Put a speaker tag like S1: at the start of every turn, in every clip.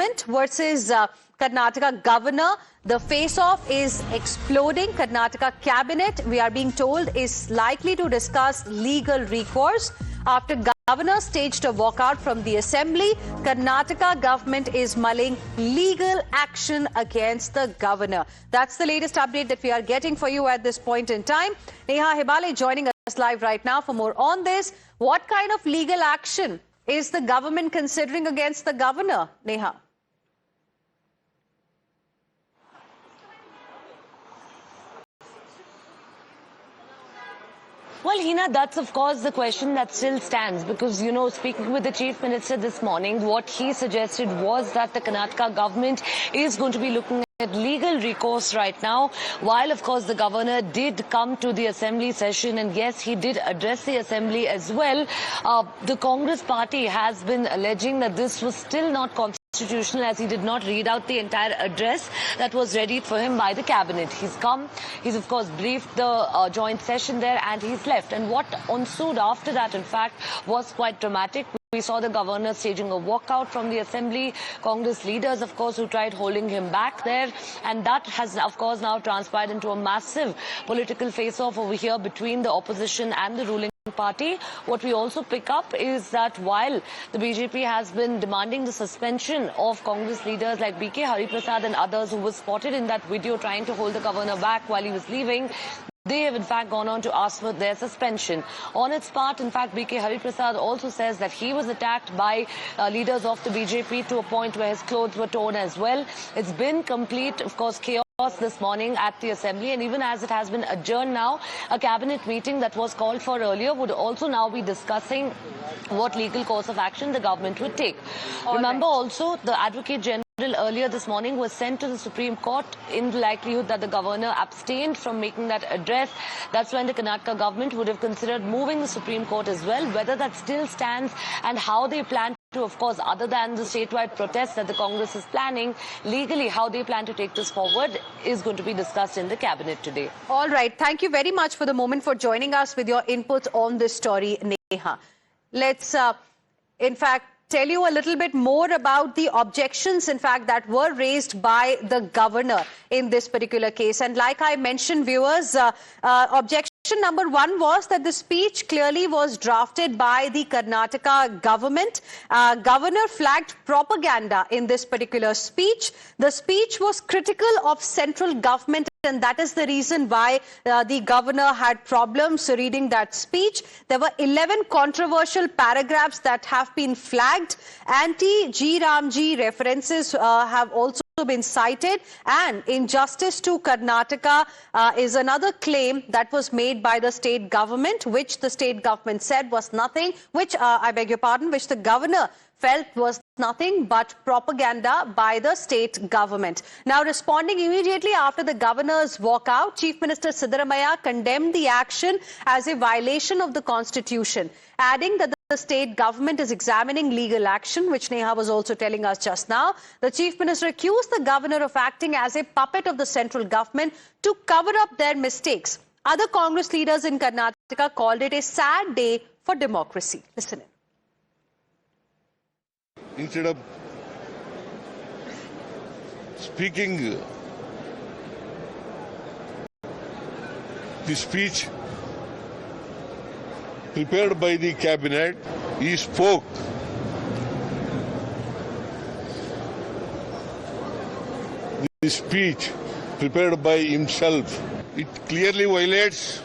S1: government versus Karnataka governor. The face-off is exploding. Karnataka cabinet, we are being told, is likely to discuss legal recourse. After governor staged a walkout from the assembly, Karnataka government is mulling legal action against the governor. That's the latest update that we are getting for you at this point in time. Neha Hebale joining us live right now for more on this. What kind of legal action is the government considering against the governor, Neha?
S2: Well, Hina, that's of course the question that still stands because, you know, speaking with the Chief Minister this morning, what he suggested was that the Karnataka government is going to be looking at legal recourse right now, while of course the governor did come to the assembly session and yes, he did address the assembly as well. The Congress party has been alleging that this was still not constitutional as he did not read out the entire address that was ready for him by the cabinet. He's come, he's of course briefed the joint session there and he's left. And what ensued after that, in fact, was quite dramatic. We saw the governor staging a walkout from the assembly. Congress leaders, of course, who tried holding him back there. And that has, of course, now transpired into a massive political face-off over here between the opposition and the ruling party. What we also pick up is that while the BJP has been demanding the suspension of Congress leaders like B.K. Hariprasad and others who were spotted in that video trying to hold the governor back while he was leaving, they have in fact gone on to ask for their suspension. On its part, in fact, B.K. Hariprasad also says that he was attacked by leaders of the BJP to a point where his clothes were torn as well. It's been complete, of course, chaos this morning at the assembly, and even as it has been adjourned now, a cabinet meeting that was called for earlier would also now be discussing what legal course of action the government would take. Remember also, the Advocate General earlier this morning was sent to the Supreme Court in the likelihood that the governor abstained from making that address. That's when the Karnataka government would have considered moving the Supreme Court as well. Whether that still stands and how they plan to, of course, other than the statewide protests that the Congress is planning, legally how they plan to take this forward is going to be discussed in the cabinet today.
S1: All right. Thank you very much for the moment for joining us with your input on this story, Neha. Let's, in fact, tell you a little bit more about the objections, in fact, that were raised by the governor in this particular case. And like I mentioned, viewers, objection number one was that the speech clearly was drafted by the Karnataka government. Governor flagged propaganda in this particular speech. The speech was critical of central government, and that is the reason why the governor had problems reading that speech. There were 11 controversial paragraphs that have been flagged. Anti-G Ramji references have also been cited, and injustice to Karnataka is another claim that was made by the state government, which the state government said was nothing, which, I beg your pardon, which the governor felt was nothing but propaganda by the state government. Now, responding immediately after the governor's walkout, Chief Minister Siddaramaiah condemned the action as a violation of the constitution, adding that the state government is examining legal action, which Neha was also telling us just now. The Chief Minister accused the governor of acting as a puppet of the central government to cover up their mistakes. Other Congress leaders in Karnataka called it a sad day for democracy. Listen in.
S3: Instead of speaking the speech prepared by the cabinet, he spoke. The speech prepared by himself. It clearly violates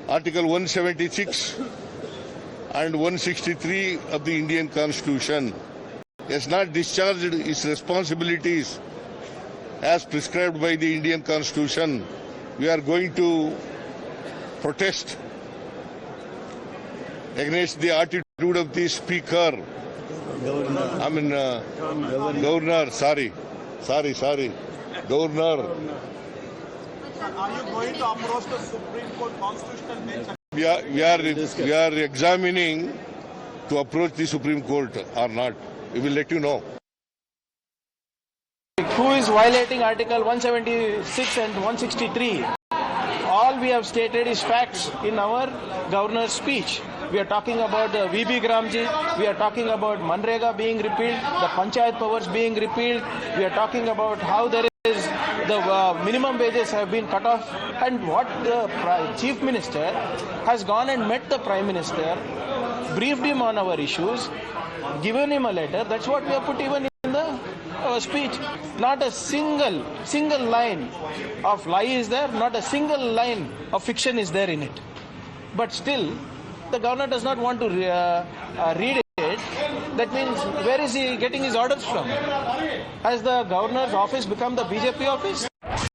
S3: Article 176 and 163 of the Indian Constitution. He has not discharged his responsibilities as prescribed by the Indian Constitution. We are going to protest against the attitude of the speaker. Governor, sorry. Governor.
S4: Are you going to approach the Supreme Court constitutional bench?
S3: We are examining to approach the Supreme Court or not. We will let you know.
S4: Who is violating Article 176 and 163? All we have stated is facts in our governor's speech.
S5: We are talking about the VB Gramji. We are talking about Manrega being repealed, the Panchayat powers being repealed. We are talking about how there is the minimum wages have been cut off, and what the Chief Minister has gone and met the Prime Minister, briefed him on our issues, given him a letter. That's what we have put even in the speech. Not a single line of lie is there, not a single line of fiction is there in it. But still, the governor does not want to read it. That means, where is he getting his orders from? Has the governor's office become the BJP office?